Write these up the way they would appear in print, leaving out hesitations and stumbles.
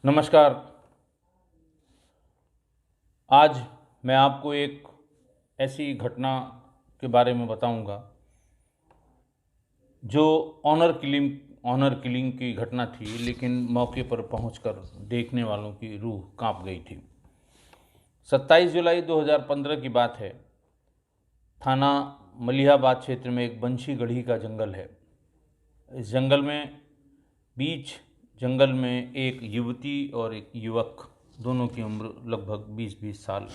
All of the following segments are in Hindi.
नमस्कार। आज मैं आपको एक ऐसी घटना के बारे में बताऊंगा जो ऑनर किलिंग की घटना थी, लेकिन मौके पर पहुंचकर देखने वालों की रूह कांप गई थी। 27 जुलाई 2015 की बात है। थाना मलिहाबाद क्षेत्र में एक बंशीगढ़ी का जंगल है। इस बीच जंगल में एक युवती और एक युवक, दोनों की उम्र लगभग 20-20 साल,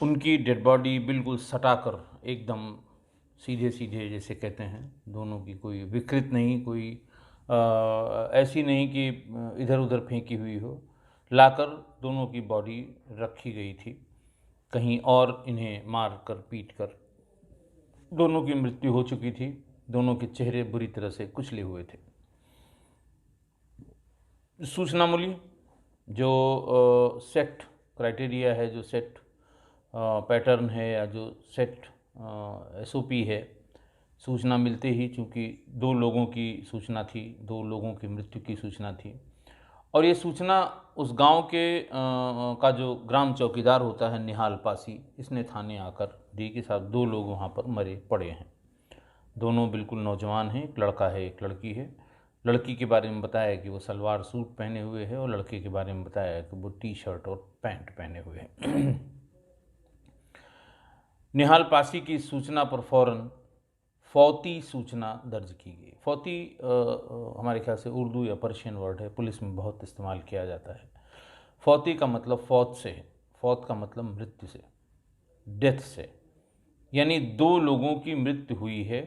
उनकी डेड बॉडी बिल्कुल सटाकर एकदम सीधे सीधे, जैसे कहते हैं, दोनों की कोई विकृत नहीं, कोई ऐसी नहीं कि इधर उधर फेंकी हुई हो, लाकर दोनों की बॉडी रखी गई थी। कहीं और इन्हें मार कर पीट कर दोनों की मृत्यु हो चुकी थी। दोनों के चेहरे बुरी तरह से कुचले हुए थे। सूचना मिली, जो सेट क्राइटेरिया है, जो सेट पैटर्न है, या जो सेट एसओपी है, सूचना मिलते ही, चूँकि 2 लोगों की सूचना थी, 2 लोगों की मृत्यु की सूचना थी, और ये सूचना उस गांव के का जो ग्राम चौकीदार होता है, निहाल पासी, इसने थाने आकर दी कि साहब 2 लोग वहाँ पर मरे पड़े हैं। दोनों बिल्कुल नौजवान हैं, एक लड़का है, एक लड़की है। लड़की के बारे में बताया कि वो सलवार सूट पहने हुए है, और लड़के के बारे में बताया कि वो टी शर्ट और पैंट पहने हुए हैं। निहाल पासी की सूचना पर फौरन फौती सूचना दर्ज की गई। फौती हमारे ख्याल से उर्दू या पर्शियन वर्ड है, पुलिस में बहुत इस्तेमाल किया जाता है। फौती का मतलब फौत से है। फौत का मतलब मृत्यु से, डेथ से, यानी 2 लोगों की मृत्यु हुई है,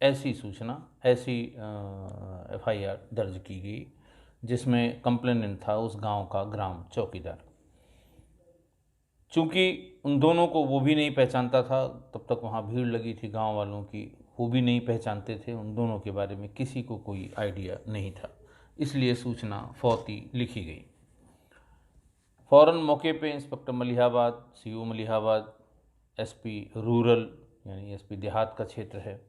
ऐसी सूचना, ऐसी एफआईआर दर्ज की गई, जिसमें कंप्लेनेंट था उस गांव का ग्राम चौकीदार। चूँकि उन दोनों को वो भी नहीं पहचानता था, तब तक वहाँ भीड़ लगी थी गांव वालों की, वो भी नहीं पहचानते थे, उन दोनों के बारे में किसी को कोई आइडिया नहीं था, इसलिए सूचना फौती लिखी गई। फ़ौरन मौके पे inspector Malihabad, CO Malihabad, SP rural यानी एसपी देहात का क्षेत्र है,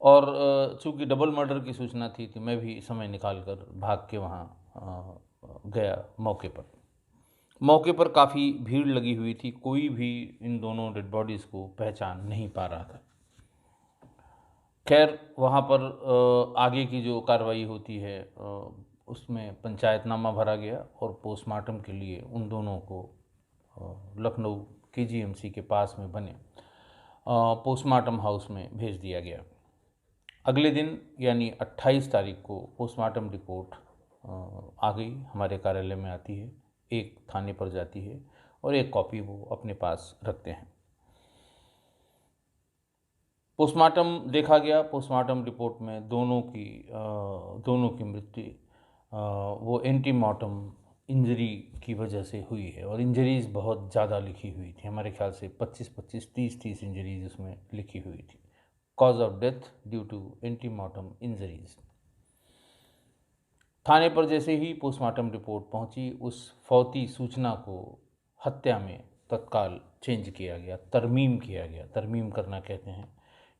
और चूँकि डबल मर्डर की सूचना थी, तो मैं भी समय निकाल कर भाग के वहाँ गया मौके पर। मौके पर काफ़ी भीड़ लगी हुई थी, कोई भी इन दोनों डेड बॉडीज़ को पहचान नहीं पा रहा था। खैर, वहाँ पर आगे की जो कार्रवाई होती है, उसमें पंचायतनामा भरा गया और पोस्टमार्टम के लिए उन दोनों को लखनऊ केजीएमसी के पास में बने पोस्टमार्टम हाउस में भेज दिया गया। अगले दिन यानी 28 तारीख को पोस्टमार्टम रिपोर्ट आ गई, हमारे कार्यालय में आती है, एक थाने पर जाती है, और एक कॉपी वो अपने पास रखते हैं। पोस्टमार्टम देखा गया। पोस्टमार्टम रिपोर्ट में दोनों की मृत्यु वो एंटीमार्टम इंजरी की वजह से हुई है, और इंजरीज़ बहुत ज़्यादा लिखी हुई थी, हमारे ख्याल से 25-25, 30-30 इंजरीज़ उसमें लिखी हुई थी। Cause of death due to antemortem injuries. थाने पर जैसे ही पोस्टमार्टम रिपोर्ट पहुंची, उस फौती सूचना को हत्या में तत्काल चेंज किया गया, तरमीम किया गया। तरमीम करना कहते हैं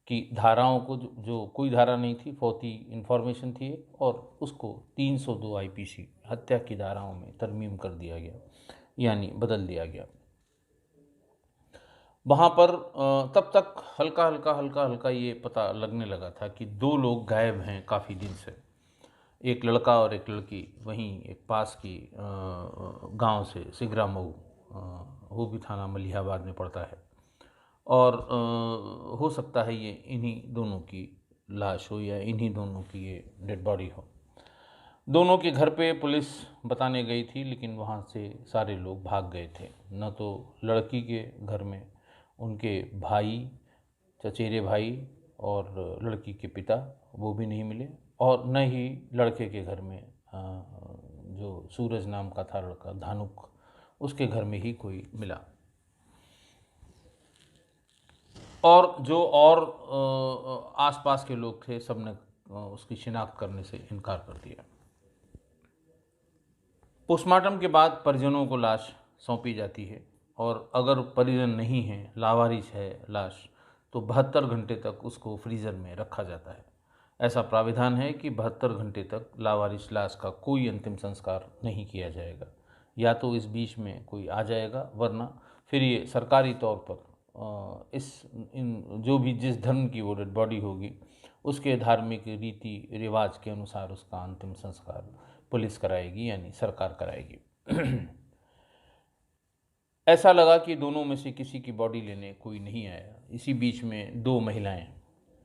कि धाराओं को, जो कोई धारा नहीं थी, फौती इन्फॉर्मेशन थी, और उसको 302 आईपीसी हत्या की धाराओं में तरमीम कर दिया गया, यानी बदल दिया गया। वहाँ पर तब तक हल्का हल्का ये पता लगने लगा था कि 2 लोग गायब हैं काफ़ी दिन से, एक लड़का और एक लड़की, वहीं एक पास की गांव से, सिगरा मऊ, वो भी थाना मलिहाबाद में पड़ता है, और हो सकता है ये इन्हीं दोनों की लाश हो, या इन्हीं दोनों की ये डेड बॉडी हो। दोनों के घर पे पुलिस बताने गई थी, लेकिन वहाँ से सारे लोग भाग गए थे। न तो लड़की के घर में उनके भाई, चचेरे भाई और लड़की के पिता, वो भी नहीं मिले, और न ही लड़के के घर में जो सूरज नाम का था लड़का, धानुक, उसके घर में ही कोई मिला। और जो और आसपास के लोग थे, सब ने उसकी शिनाख्त करने से इनकार कर दिया। पोस्टमार्टम के बाद परिजनों को लाश सौंपी जाती है, और अगर परिजन नहीं है, लावारिस है लाश, तो 72 घंटे तक उसको फ्रीज़र में रखा जाता है। ऐसा प्राविधान है कि 72 घंटे तक लावारिस लाश का कोई अंतिम संस्कार नहीं किया जाएगा। या तो इस बीच में कोई आ जाएगा, वरना फिर ये सरकारी तौर पर जो भी जिस धर्म की वो डेड बॉडी होगी उसके धार्मिक रीति रिवाज के अनुसार उसका अंतिम संस्कार पुलिस कराएगी, यानी सरकार कराएगी। ऐसा लगा कि दोनों में से किसी की बॉडी लेने कोई नहीं आया। इसी बीच में 2 महिलाएं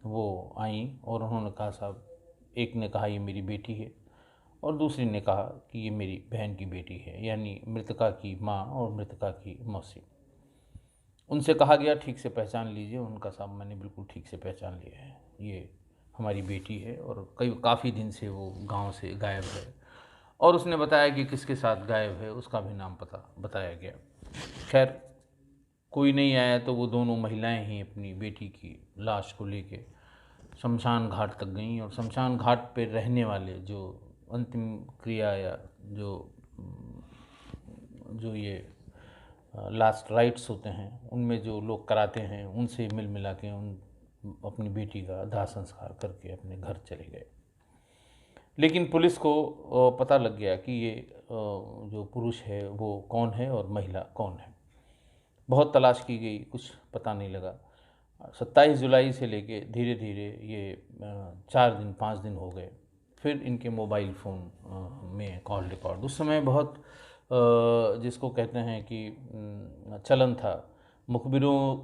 वो आईं और उन्होंने कहा, साहब, एक ने कहा ये मेरी बेटी है और दूसरी ने कहा कि ये मेरी बहन की बेटी है, यानी मृतका की माँ और मृतका की मौसी। उनसे कहा गया ठीक से पहचान लीजिए। उनका, साहब, मैंने बिल्कुल ठीक से पहचान लिया है, ये हमारी बेटी है और काफ़ी दिन से वो गांव से गायब है। और उसने बताया कि किसके साथ गायब है, उसका भी नाम पता बताया गया। खैर, कोई नहीं आया तो वो दोनों महिलाएं ही अपनी बेटी की लाश को लेके शमशान घाट तक गईं और शमशान घाट पे रहने वाले जो अंतिम क्रिया या जो ये लास्ट राइट्स होते हैं उनमें जो लोग कराते हैं उनसे मिल मिला के उन अपनी बेटी का दाह संस्कार करके अपने घर चले गए। लेकिन पुलिस को पता लग गया कि ये जो पुरुष है वो कौन है और महिला कौन है। बहुत तलाश की गई, कुछ पता नहीं लगा। 27 जुलाई से लेके धीरे धीरे ये 4 दिन 5 दिन हो गए। फिर इनके मोबाइल फ़ोन में कॉल रिकॉर्ड, उस समय बहुत जिसको कहते हैं कि चलन था, मुखबिरों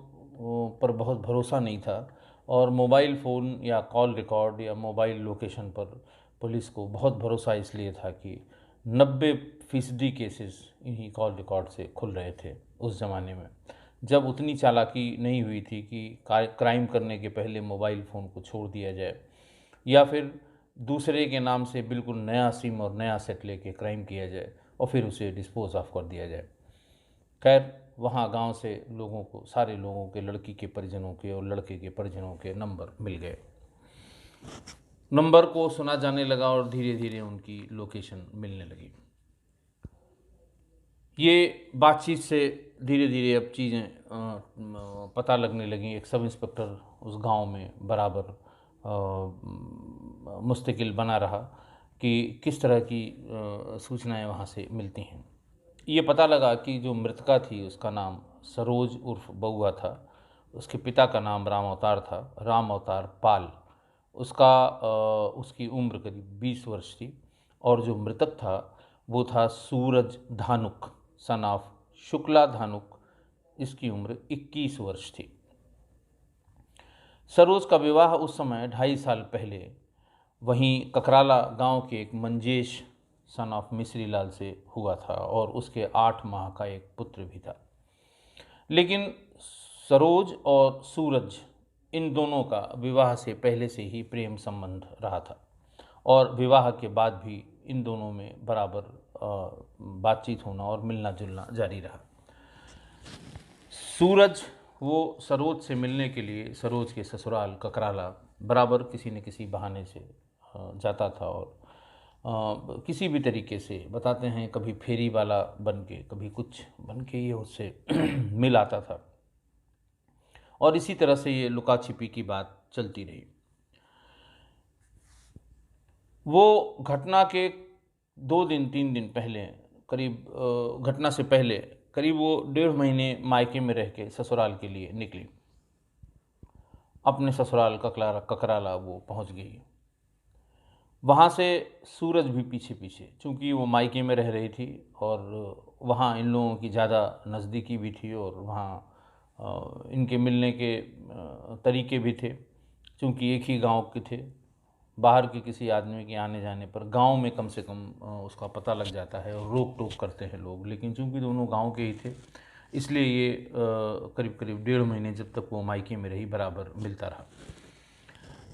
पर बहुत भरोसा नहीं था और मोबाइल फ़ोन या कॉल रिकॉर्ड या मोबाइल लोकेशन पर पुलिस को बहुत भरोसा इसलिए था कि 90% केसेस इन्हीं कॉल रिकॉर्ड से खुल रहे थे उस ज़माने में, जब उतनी चालाकी नहीं हुई थी कि क्राइम करने के पहले मोबाइल फ़ोन को छोड़ दिया जाए या फिर दूसरे के नाम से बिल्कुल नया सिम और नया सेट लेके क्राइम किया जाए और फिर उसे डिस्पोज ऑफ कर दिया जाए। खैर, वहाँ गांव से लोगों को, सारे लोगों के, लड़की के परिजनों के और लड़के के परिजनों के नंबर मिल गए। नंबर को सुना जाने लगा और धीरे धीरे उनकी लोकेशन मिलने लगी। ये बातचीत से धीरे धीरे अब चीज़ें पता लगने लगी। एक सब इंस्पेक्टर उस गांव में बराबर मुस्तकिल बना रहा कि किस तरह की सूचनाएं वहाँ से मिलती हैं। ये पता लगा कि जो मृतका थी उसका नाम सरोज उर्फ बउआ था, उसके पिता का नाम राम अवतार था, राम अवतार पाल। उसकी उम्र करीब 20 वर्ष थी और जो मृतक था वो था सूरज धानुक, सन ऑफ शुक्ला धानुक। इसकी उम्र 21 वर्ष थी। सरोज का विवाह उस समय 2.5 साल पहले वहीं ककराला गांव के एक मंजेश सन ऑफ मिश्री लाल से हुआ था और उसके 8 माह का एक पुत्र भी था। लेकिन सरोज और सूरज, इन दोनों का विवाह से पहले से ही प्रेम संबंध रहा था और विवाह के बाद भी इन दोनों में बराबर बातचीत होना और मिलना जुलना जारी रहा। सूरज वो सरोज से मिलने के लिए सरोज के ससुराल ककराला बराबर किसी न किसी बहाने से जाता था और किसी भी तरीके से, बताते हैं, कभी फेरी वाला बन के, कभी कुछ बन के ये उससे मिल आता था और इसी तरह से ये लुका छिपी की बात चलती रही। वो घटना के 2 दिन 3 दिन पहले, करीब घटना से पहले करीब वो 1.5 महीने मायके में रह के ससुराल के लिए निकली। अपने ससुराल ककराला वो पहुंच गई। वहाँ से सूरज भी पीछे पीछे, चूँकि वो मायके में रह रही थी और वहाँ इन लोगों की ज़्यादा नज़दीकी भी थी और वहाँ इनके मिलने के तरीके भी थे, चूँकि एक ही गांव के थे। बाहर के किसी आदमी के आने जाने पर गांव में कम से कम उसका पता लग जाता है और रोक टोक करते हैं लोग, लेकिन चूँकि दोनों गांव के ही थे इसलिए ये करीब करीब 1.5 महीने जब तक वो मायके में रही बराबर मिलता रहा।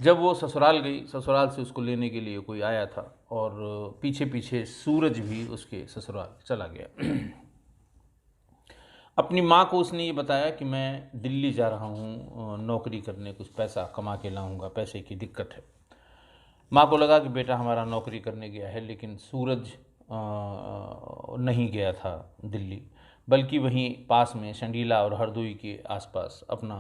जब वो ससुराल गई, ससुराल से उसको लेने के लिए कोई आया था और पीछे पीछे सूरज भी उसके ससुराल चला गया। अपनी माँ को उसने ये बताया कि मैं दिल्ली जा रहा हूँ नौकरी करने, कुछ पैसा कमा के लाऊंगा, पैसे की दिक्कत है। माँ को लगा कि बेटा हमारा नौकरी करने गया है, लेकिन सूरज नहीं गया था दिल्ली, बल्कि वहीं पास में शंडीला और हरदोई के आसपास अपना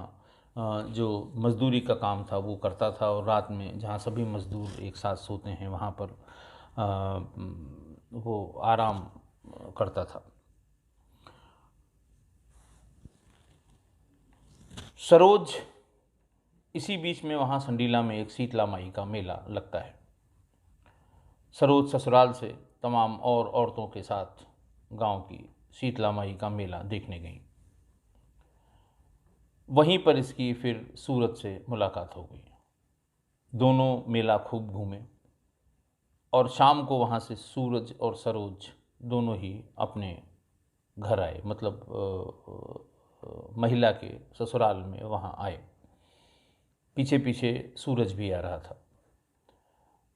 जो मज़दूरी का काम था वो करता था, और रात में जहाँ सभी मज़दूर एक साथ सोते हैं वहाँ पर वो आराम करता था। सरोज, इसी बीच में वहाँ संडीला में एक शीतला माई का मेला लगता है। सरोज ससुराल से तमाम और औरतों के साथ गांव की शीतला माई का मेला देखने गई। वहीं पर इसकी फिर सूरज से मुलाकात हो गई। दोनों मेला खूब घूमे और शाम को वहाँ से सूरज और सरोज दोनों ही अपने घर आए, मतलब महिला के ससुराल में वहाँ आए। पीछे पीछे सूरज भी आ रहा था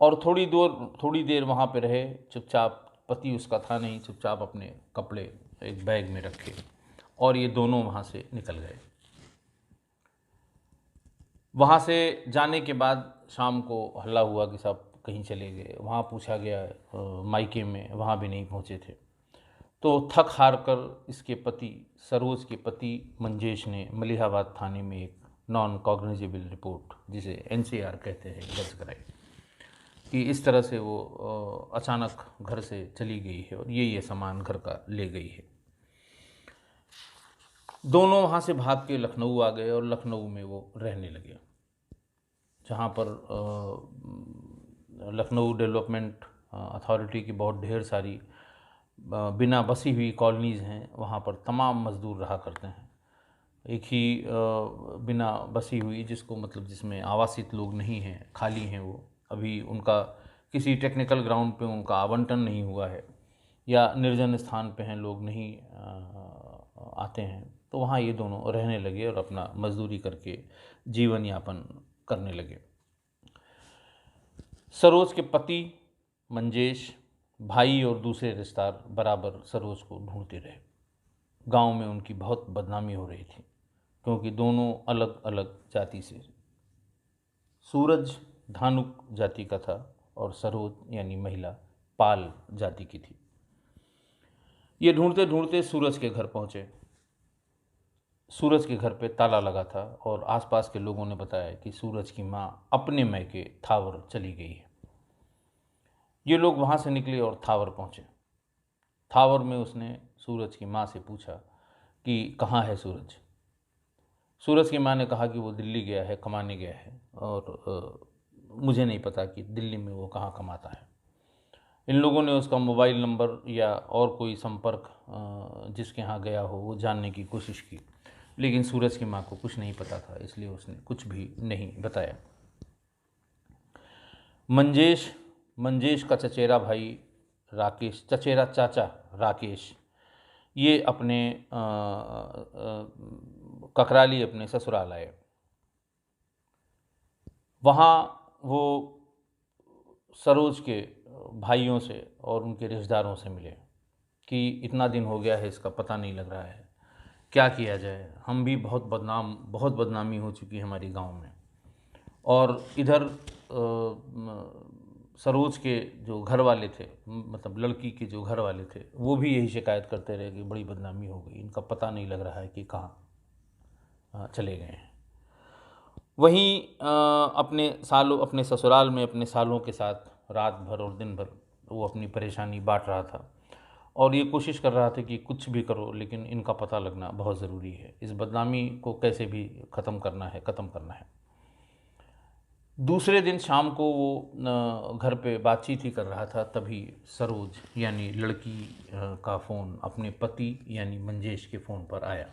और थोड़ी देर वहाँ पे रहे चुपचाप। पति उसका था नहीं, चुपचाप अपने कपड़े एक बैग में रखे और ये दोनों वहाँ से निकल गए। वहाँ से जाने के बाद शाम को हल्ला हुआ कि सब कहीं चले गए। वहाँ पूछा गया मायके में, वहाँ भी नहीं पहुँचे थे। तो थक हार कर इसके पति, सरोज के पति मंजेश ने मलिहाबाद थाने में एक नॉन कॉग्निजेबल रिपोर्ट, जिसे NCR कहते हैं, दर्ज कराई कि इस तरह से वो अचानक घर से चली गई है और ये सामान घर का ले गई है। दोनों वहाँ से भाग के लखनऊ आ गए और लखनऊ में वो रहने लगे, जहाँ पर लखनऊ डेवलपमेंट अथॉरिटी की बहुत ढेर सारी बिना बसी हुई कॉलोनीज़ हैं। वहाँ पर तमाम मज़दूर रहा करते हैं। एक ही बिना बसी हुई, जिसको मतलब जिसमें आवासित लोग नहीं हैं, खाली हैं वो, अभी उनका किसी टेक्निकल ग्राउंड पे उनका आवंटन नहीं हुआ है या निर्जन स्थान पे हैं, लोग नहीं आते हैं, तो वहाँ ये दोनों रहने लगे और अपना मजदूरी करके जीवन यापन करने लगे। सरोज के पति मंजेश, भाई और दूसरे रिश्तेदार बराबर सरोज को ढूंढते रहे। गांव में उनकी बहुत बदनामी हो रही थी, क्योंकि दोनों अलग अलग जाति से। सूरज धानुक जाति का था और सरोज यानी महिला पाल जाति की थी। ये ढूंढते ढूंढते सूरज के घर पहुंचे। सूरज के घर पे ताला लगा था और आसपास के लोगों ने बताया कि सूरज की माँ अपने मैके थावर चली गई है। ये लोग वहाँ से निकले और थावर पहुँचे। थावर में उसने सूरज की माँ से पूछा कि कहाँ है सूरज। सूरज की माँ ने कहा कि वो दिल्ली गया है, कमाने गया है, और मुझे नहीं पता कि दिल्ली में वो कहाँ कमाता है। इन लोगों ने उसका मोबाइल नंबर या और कोई संपर्क जिसके यहाँ गया हो वो जानने की कोशिश की, लेकिन सूरज की माँ को कुछ नहीं पता था, इसलिए उसने कुछ भी नहीं बताया। मंजेश का चचेरा भाई राकेश, चचेरा चाचा राकेश, ये अपने ककराली अपने ससुराल आए। वहाँ वो सरोज के भाइयों से और उनके रिश्तेदारों से मिले कि इतना दिन हो गया है, इसका पता नहीं लग रहा है, क्या किया जाए। हम भी बहुत बदनामी हो चुकी है हमारी गांव में। और इधर सरोज के जो घर वाले थे, मतलब लड़की के जो घर वाले थे, वो भी यही शिकायत करते रहे कि बड़ी बदनामी हो गई, इनका पता नहीं लग रहा है कि कहाँ चले गए हैं। वहीं अपने ससुराल में अपने सालों के साथ रात भर और दिन भर वो अपनी परेशानी बांट रहा था और ये कोशिश कर रहा था कि कुछ भी करो, लेकिन इनका पता लगना बहुत ज़रूरी है। इस बदनामी को कैसे भी ख़त्म करना है। दूसरे दिन शाम को वो घर पे बातचीत ही कर रहा था, तभी सरोज यानी लड़की का फ़ोन अपने पति यानी मंजेश के फ़ोन पर आया।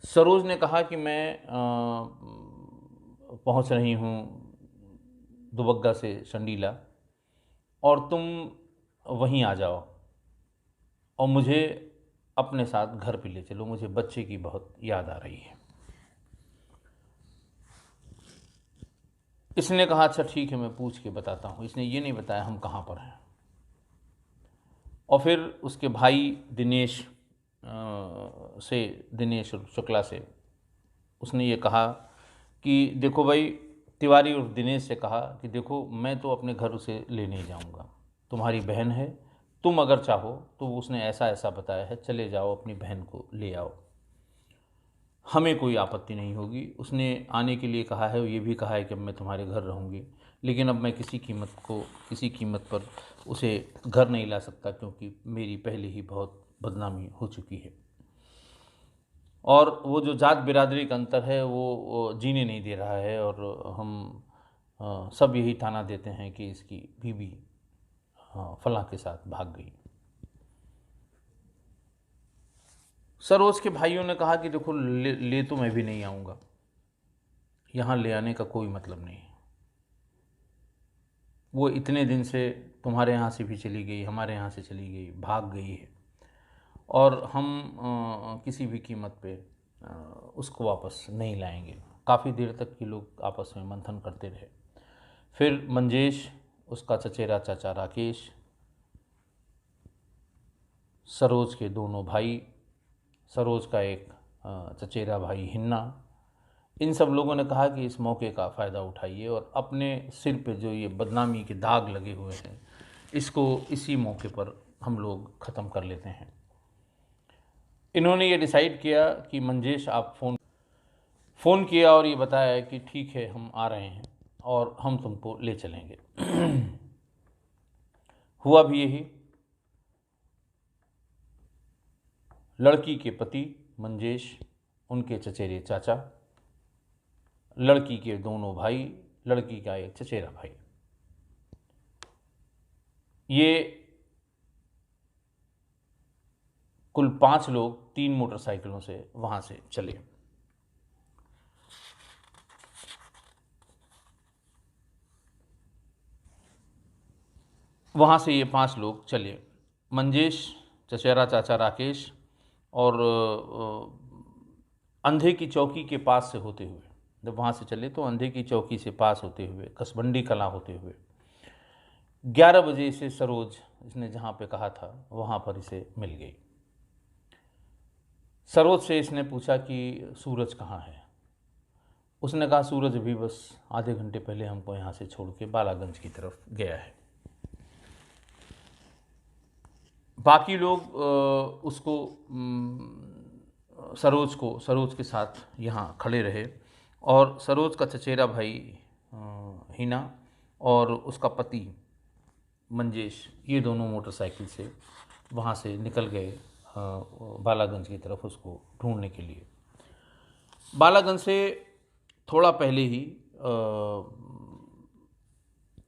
सरोज ने कहा कि मैं पहुंच रही हूं दुबग्गा से संडीला और तुम वहीं आ जाओ और मुझे अपने साथ घर पे ले चलो, मुझे बच्चे की बहुत याद आ रही है। इसने कहा अच्छा ठीक है, मैं पूछ के बताता हूँ। इसने ये नहीं बताया हम कहाँ पर हैं। और फिर उसके भाई दिनेश शुक्ला से उसने ये कहा कि देखो भाई, तिवारी और दिनेश से कहा कि देखो मैं तो अपने घर उसे ले नहीं जाऊंगा, तुम्हारी बहन है, तुम अगर चाहो तो उसने ऐसा ऐसा बताया है, चले जाओ अपनी बहन को ले आओ। हमें कोई आपत्ति नहीं होगी। उसने आने के लिए कहा है, ये भी कहा है कि अब मैं तुम्हारे घर रहूँगी, लेकिन अब मैं किसी कीमत पर उसे घर नहीं ला सकता, क्योंकि मेरी पहले ही बहुत बदनामी हो चुकी है। और वो जो जात बिरादरी का अंतर है वो जीने नहीं दे रहा है, और हम सब यही ताना देते हैं कि इसकी बीवी फलां के साथ भाग गई। सरोज के भाइयों ने कहा कि देखो, ले तो मैं भी नहीं आऊँगा, यहाँ ले आने का कोई मतलब नहीं है। वो इतने दिन से तुम्हारे यहाँ से भी चली गई, हमारे यहाँ से चली गई, भाग गई है, और हम किसी भी कीमत पे उसको वापस नहीं लाएंगे। काफ़ी देर तक ये लोग आपस में मंथन करते रहे। फिर मंजेश, उसका चचेरा चाचा राकेश, सरोज के दोनों भाई, सरोज का एक चचेरा भाई हिन्ना, इन सब लोगों ने कहा कि इस मौके का फ़ायदा उठाइए और अपने सिर पे जो ये बदनामी के दाग लगे हुए हैं, इसको इसी मौके पर हम लोग ख़त्म कर लेते हैं। इन्होंने ये डिसाइड किया कि मंजेश, आप फ़ोन किया और ये बताया कि ठीक है, हम आ रहे हैं और हम तुमको ले चलेंगे। हुआ भी यही। लड़की के पति मंजेश, उनके चचेरे चाचा, लड़की के दोनों भाई, लड़की का एक चचेरा भाई, ये कुल 5 लोग 3 मोटरसाइकिलों से वहाँ से चले। वहाँ से ये 5 लोग चले, मंजेश, चचेरा चाचा राकेश, और अंधे की चौकी के पास से होते हुए, जब वहाँ से चले तो अंधे की चौकी से पास होते हुए, कसबंडी कला होते हुए 11 बजे इसे सरोज, इसने जहाँ पे कहा था वहाँ पर इसे मिल गई। सरोज से इसने पूछा कि सूरज कहाँ है। उसने कहा सूरज भी बस आधे घंटे पहले हमको यहाँ से छोड़ के बालागंज की तरफ गया है। बाकी लोग सरोज के साथ यहाँ खड़े रहे, और सरोज का चचेरा भाई हिना और उसका पति मंजेश, ये दोनों मोटरसाइकिल से वहाँ से निकल गए बालागंज की तरफ उसको ढूंढने के लिए। बालागंज से थोड़ा पहले ही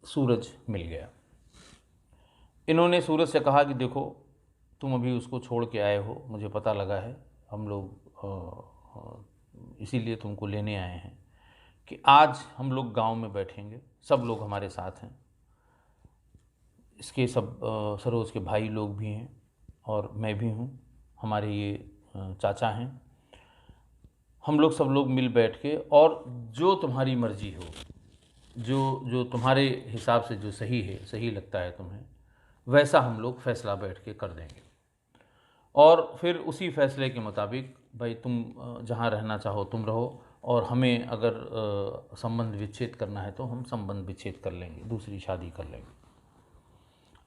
सूरज मिल गया। इन्होंने सूरज से कहा कि देखो, तुम अभी उसको छोड़ के आए हो, मुझे पता लगा है, हम लोग इसीलिए तुमको लेने आए हैं कि आज हम लोग गांव में बैठेंगे, सब लोग हमारे साथ हैं, इसके सब सरोज के भाई लोग भी हैं और मैं भी हूँ, हमारे ये चाचा हैं, हम लोग सब लोग मिल बैठ के, और जो तुम्हारी मर्जी हो, जो तुम्हारे हिसाब से जो सही है, सही लगता है तुम्हें, वैसा हम लोग फैसला बैठ के कर देंगे। और फिर उसी फैसले के मुताबिक भाई तुम जहाँ रहना चाहो तुम रहो, और हमें अगर संबंध विच्छेद करना है तो हम संबंध विच्छेद कर लेंगे, दूसरी शादी कर लेंगे।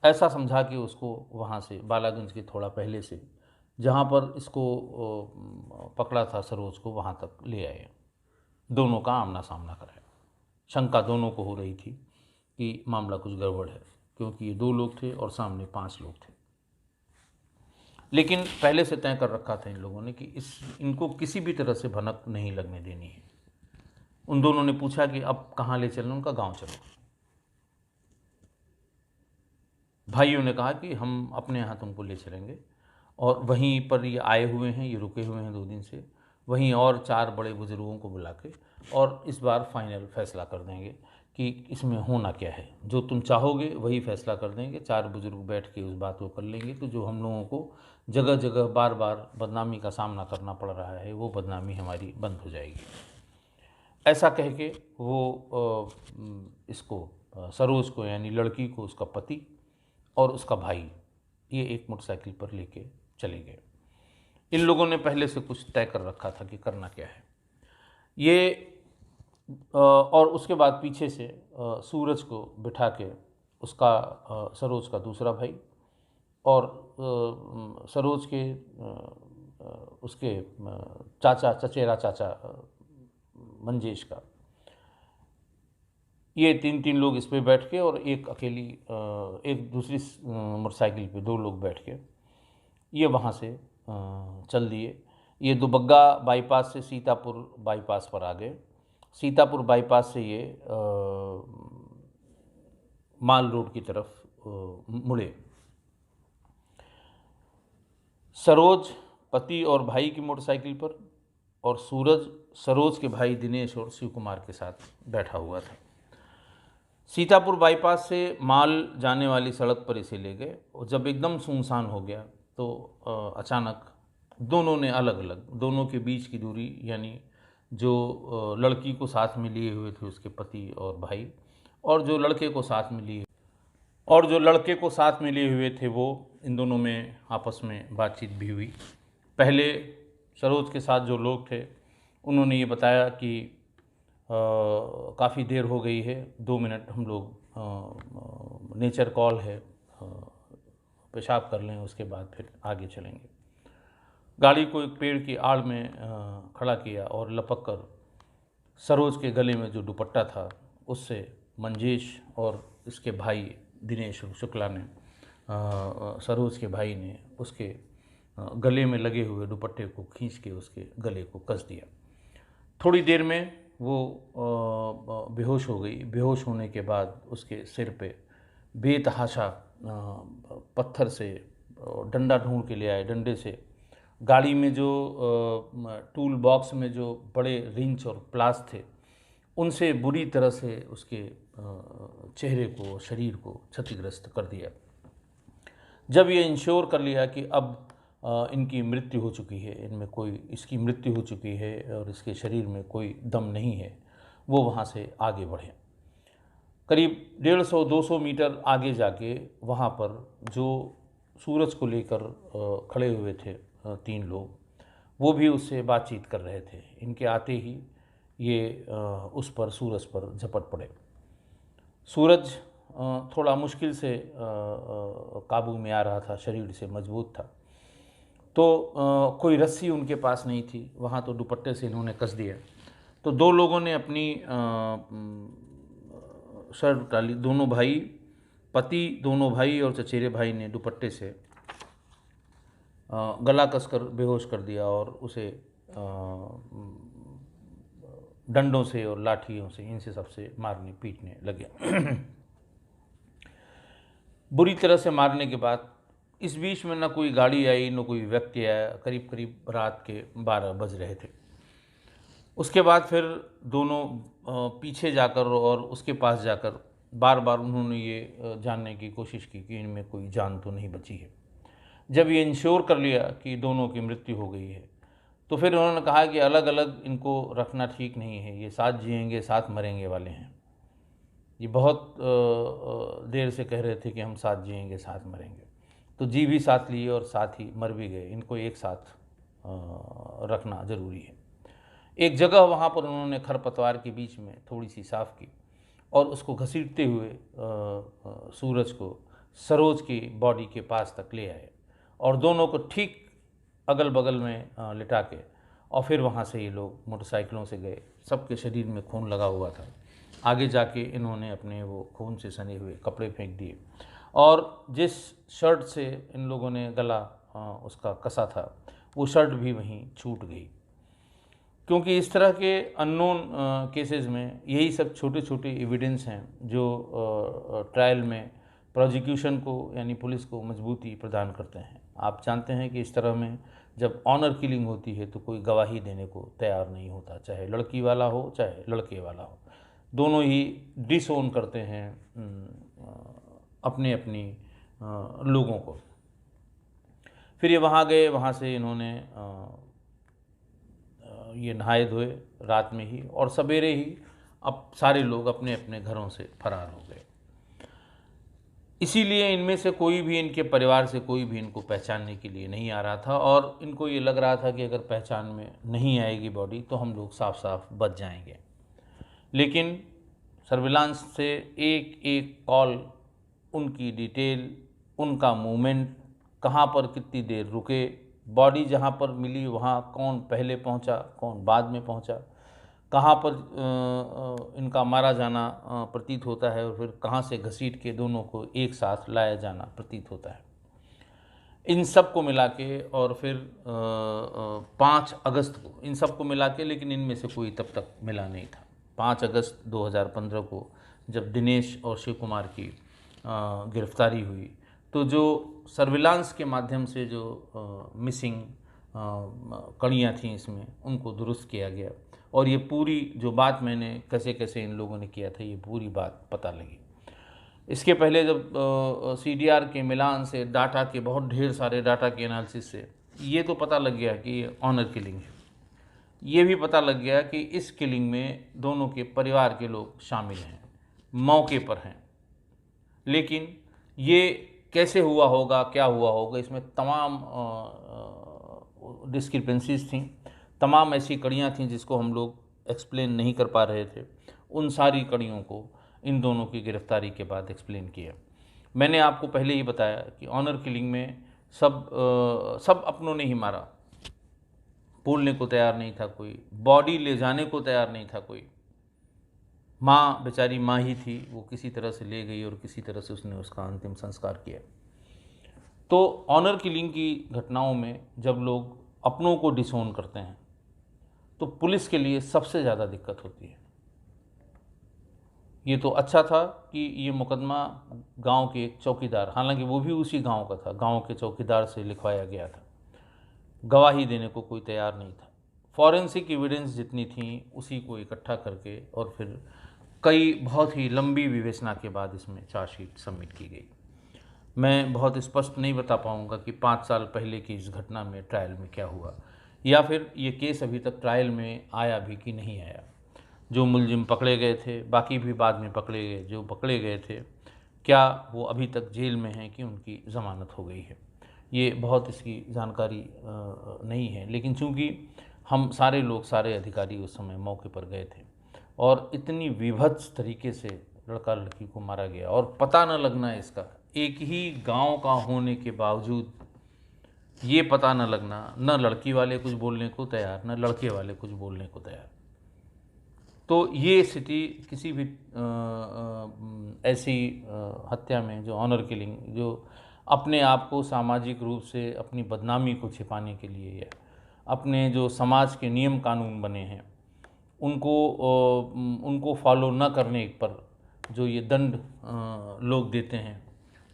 ऐसा समझा कि उसको वहाँ से बालागंज के थोड़ा पहले से, जहाँ पर इसको पकड़ा था सरोज को, वहाँ तक ले आए। दोनों का आमना सामना कराया। शंका दोनों को हो रही थी कि मामला कुछ गड़बड़ है, क्योंकि ये 2 लोग थे और सामने 5 लोग थे। लेकिन पहले से तय कर रखा था इन लोगों ने कि इनको किसी भी तरह से भनक नहीं लगने देनी है। उन दोनों ने पूछा कि अब कहाँ ले चलें, उनका गांव चलो। भाइयों ने कहा कि हम अपने यहाँ तुमको ले चलेंगे, और वहीं पर ये आए हुए हैं, ये रुके हुए हैं 2 दिन से, वहीं और 4 बड़े बुजुर्गों को बुला के, और इस बार फाइनल फैसला कर देंगे कि इसमें होना क्या है। जो तुम चाहोगे वही फैसला कर देंगे। 4 बुजुर्ग बैठ के उस बात को कर लेंगे, तो जो हम लोगों को जगह जगह बार बार बदनामी का सामना करना पड़ रहा है, वो बदनामी हमारी बंद हो जाएगी। ऐसा कह के वो इसको सरोज को, यानी लड़की को, उसका पति और उसका भाई, ये एक मोटरसाइकिल पर लेके चले गए। इन लोगों ने पहले से कुछ तय कर रखा था कि करना क्या है ये। और उसके बाद पीछे से सूरज को बिठा के उसका सरोज का दूसरा भाई और सरोज के उसके चाचा, चचेरा चाचा मंजेश का। ये 3 लोग इस पे बैठ के और एक अकेली एक दूसरी मोटरसाइकिल पे 2 लोग बैठ के ये वहाँ से चल दिए। ये दुबग्गा बाईपास से सीतापुर बाईपास पर आ गए। सीतापुर बाईपास से ये माल रोड की तरफ मुड़े। सरोज पति और भाई की मोटरसाइकिल पर और सूरज सरोज के भाई दिनेश और शिव कुमार के साथ बैठा हुआ था। सीतापुर बाईपास से माल जाने वाली सड़क पर इसे ले गए और जब एकदम सुनसान हो गया तो अचानक दोनों ने अलग अलग, दोनों के बीच की दूरी यानी जो लड़की को साथ में लिए हुए थे उसके पति और भाई, और जो लड़के को साथ में लिए हुए थे वो, इन दोनों में आपस में बातचीत भी हुई। पहले सरोज के साथ जो लोग थे उन्होंने ये बताया कि काफ़ी देर हो गई है, 2 मिनट हम लोग नेचर कॉल है, पेशाब कर लें, उसके बाद फिर आगे चलेंगे। गाड़ी को एक पेड़ की आड़ में खड़ा किया और लपक कर सरोज के गले में जो दुपट्टा था उससे मंजेश और इसके भाई दिनेश शुक्ला ने, सरोज के भाई ने उसके गले में लगे हुए दुपट्टे को खींच के उसके गले को कस दिया। थोड़ी देर में वो बेहोश हो गई। बेहोश होने के बाद उसके सिर पे बेतहाशा पत्थर से डंडा ढूंढ के ले आए। डंडे से गाड़ी में जो टूल बॉक्स में जो बड़े रिंच और प्लास थे उनसे बुरी तरह से उसके चेहरे को, शरीर को क्षतिग्रस्त कर दिया। जब ये इंश्योर कर लिया कि अब इनकी मृत्यु हो चुकी है, इनमें कोई, इसकी मृत्यु हो चुकी है और इसके शरीर में कोई दम नहीं है, वो वहाँ से आगे बढ़े। करीब 150-200 मीटर आगे जाके वहाँ पर जो सूरज को लेकर खड़े हुए थे 3 लोग, वो भी उससे बातचीत कर रहे थे। इनके आते ही ये उस पर, सूरज पर झपट पड़े। सूरज थोड़ा मुश्किल से काबू में आ रहा था, शरीर से मजबूत था, तो कोई रस्सी उनके पास नहीं थी, वहाँ तो दुपट्टे से इन्होंने कस दिया। तो 2 लोगों ने अपनी शर्ट डाली, दोनों भाई, पति, दोनों भाई और चचेरे भाई ने दुपट्टे से गला कसकर बेहोश कर दिया और उसे डंडों से और लाठियों से, इनसे सबसे मारने पीटने लगे। बुरी तरह से मारने के बाद इस बीच में ना कोई गाड़ी आई, न कोई व्यक्ति आया। करीब करीब रात के 12 बज रहे थे। उसके बाद फिर दोनों पीछे जाकर और उसके पास जाकर बार बार उन्होंने ये जानने की कोशिश की कि इनमें कोई जान तो नहीं बची है। जब ये इंश्योर कर लिया कि दोनों की मृत्यु हो गई है तो फिर उन्होंने कहा कि अलग अलग इनको रखना ठीक नहीं है, ये साथ जिएंगे साथ मरेंगे वाले हैं। ये बहुत देर से कह रहे थे कि हम साथ जिएंगे साथ मरेंगे, तो जी भी साथ लिए और साथ ही मर भी गए। इनको एक साथ रखना ज़रूरी है। एक जगह वहाँ पर उन्होंने खरपतवार के बीच में थोड़ी सी साफ़ की और उसको घसीटते हुए सूरज को सरोज की बॉडी के पास तक ले आए और दोनों को ठीक अगल बगल में लिटा के, और फिर वहाँ से ये लोग मोटरसाइकिलों से गए। सबके शरीर में खून लगा हुआ था। आगे जाके इन्होंने अपने वो खून से सने हुए कपड़े फेंक दिए और जिस शर्ट से इन लोगों ने गला उसका कसा था वो शर्ट भी वहीं छूट गई। क्योंकि इस तरह के अननोन केसेस में यही सब छोटे छोटे एविडेंस हैं जो ट्रायल में प्रोसिक्यूशन को यानी पुलिस को मजबूती प्रदान करते हैं। आप जानते हैं कि इस तरह में जब ऑनर किलिंग होती है तो कोई गवाही देने को तैयार नहीं होता, चाहे लड़की वाला हो चाहे लड़के वाला हो, दोनों ही डिसओन करते हैं अपने अपनी लोगों को। फिर ये वहाँ गए, वहाँ से इन्होंने ये नहाए धोए रात में ही और सवेरे ही अब सारे लोग अपने अपने घरों से फरार हो गए। इसीलिए इनमें से कोई भी, इनके परिवार से कोई भी इनको पहचानने के लिए नहीं आ रहा था और इनको ये लग रहा था कि अगर पहचान में नहीं आएगी बॉडी तो हम लोग साफ साफ बच जाएंगे। लेकिन सर्विलांस से एक एक कॉल, उनकी डिटेल, उनका मूवमेंट, कहाँ पर कितनी देर रुके, बॉडी जहाँ पर मिली वहाँ कौन पहले पहुँचा, कौन बाद में पहुँचा, कहाँ पर इनका मारा जाना प्रतीत होता है और फिर कहाँ से घसीट के दोनों को एक साथ लाया जाना प्रतीत होता है। इन सब को मिला के और फिर 5 अगस्त को इन सब को मिला के, लेकिन इनमें से कोई तब तक मिला नहीं था। 5 अगस्त 2015 को जब दिनेश और शिव कुमार की गिरफ्तारी हुई, तो जो सर्विलांस के माध्यम से जो मिसिंग कड़ियाँ थीं इसमें, उनको दुरुस्त किया गया और ये पूरी जो बात मैंने कैसे कैसे इन लोगों ने किया था, ये पूरी बात पता लगी। इसके पहले जब CDR के मिलान से, डाटा के बहुत ढेर सारे डाटा के एनालिसिस से ये तो पता लग गया कि ये ऑनर किलिंग है। ये भी पता लग गया कि इस किलिंग में दोनों के परिवार के लोग शामिल हैं, मौके पर हैं। लेकिन ये कैसे हुआ होगा, क्या हुआ होगा, इसमें तमाम डिस्क्रिपेंसीज थीं, तमाम ऐसी कड़ियाँ थीं जिसको हम लोग एक्सप्लेन नहीं कर पा रहे थे। उन सारी कड़ियों को इन दोनों की गिरफ्तारी के बाद एक्सप्लेन किया। मैंने आपको पहले ही बताया कि ऑनर किलिंग में सब अपनों ने ही मारा, बोलने को तैयार नहीं था कोई, बॉडी ले जाने को तैयार नहीं था कोई। माँ, बेचारी माँ ही थी, वो किसी तरह से ले गई और किसी तरह से उसने उसका अंतिम संस्कार किया। तो ऑनर किलिंग की घटनाओं में जब लोग अपनों को डिसोन करते हैं तो पुलिस के लिए सबसे ज़्यादा दिक्कत होती है। ये तो अच्छा था कि ये मुकदमा गांव के एक चौकीदार, हालांकि वो भी उसी गांव का था, गांव के चौकीदार से लिखवाया गया था। गवाही देने को कोई तैयार नहीं था। फॉरेंसिक एविडेंस जितनी थी उसी को इकट्ठा करके और फिर कई बहुत ही लंबी विवेचना के बाद इसमें चार्जशीट सबमिट की गई। मैं बहुत स्पष्ट नहीं बता पाऊँगा कि 5 साल पहले की इस घटना में ट्रायल में क्या हुआ, या फिर ये केस अभी तक ट्रायल में आया भी कि नहीं आया। जो मुलजिम पकड़े गए थे, बाकी भी बाद में पकड़े गए, जो पकड़े गए थे, क्या वो अभी तक जेल में हैं कि उनकी ज़मानत हो गई है, ये बहुत इसकी जानकारी नहीं है। लेकिन चूँकि हम सारे लोग, सारे अधिकारी उस समय मौके पर गए थे और इतनी विभत्स तरीके से लड़का लड़की को मारा गया और पता न लगना, इसका एक ही गांव का होने के बावजूद ये पता न लगना, न लड़की वाले कुछ बोलने को तैयार, न लड़के वाले कुछ बोलने को तैयार। तो ये स्थिति किसी भी ऐसी हत्या में, जो ऑनर किलिंग, जो अपने आप को सामाजिक रूप से अपनी बदनामी को छिपाने के लिए या अपने जो समाज के नियम कानून बने हैं उनको फॉलो न करने पर जो ये दंड लोग देते हैं,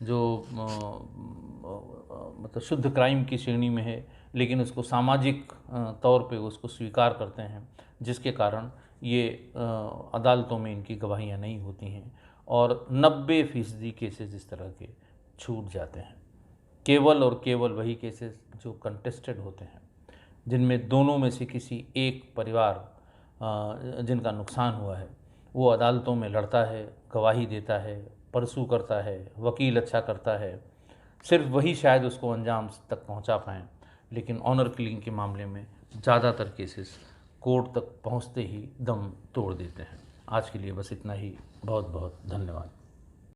जो मतलब शुद्ध क्राइम की श्रेणी में है, लेकिन उसको सामाजिक तौर पे उसको स्वीकार करते हैं, जिसके कारण ये अदालतों में इनकी गवाहियाँ नहीं होती हैं और 90% केसेस इस तरह के छूट जाते हैं। केवल और केवल वही केसेस जो कंटेस्टेड होते हैं, जिनमें दोनों में से किसी एक परिवार जिनका नुकसान हुआ है वो अदालतों में लड़ता है, गवाही देता है, परसू करता है, वकील अच्छा करता है, सिर्फ वही शायद उसको अंजाम तक पहुंचा पाएँ। लेकिन ऑनर किलिंग के मामले में ज़्यादातर केसेस कोर्ट तक पहुंचते ही दम तोड़ देते हैं। आज के लिए बस इतना ही। बहुत बहुत धन्यवाद।